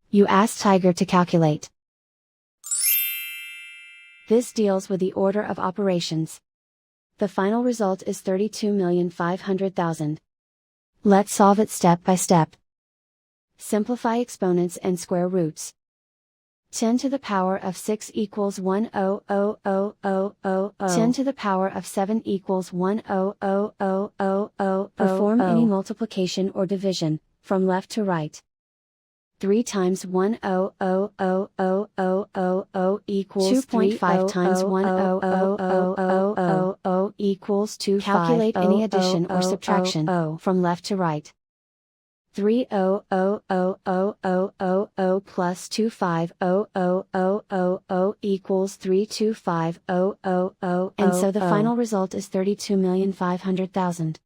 You ask Tiger to calculate. This deals with the order of operations. The final result is 32,500,000. Let's solve it step by step. Simplify exponents and square roots. 10 to the power of 6 equals 1,000,000. 10 to the power of 7 equals 1,000,000. Perform any multiplication or division, from left to right. 3 times 1,000,000 equals 2.5 times 1,000,000 equals 2. Calculate any addition or subtraction, from left to right. 3,000,000 plus 25,000,000 equals 325,000,000. And so the final result is 32,500,000.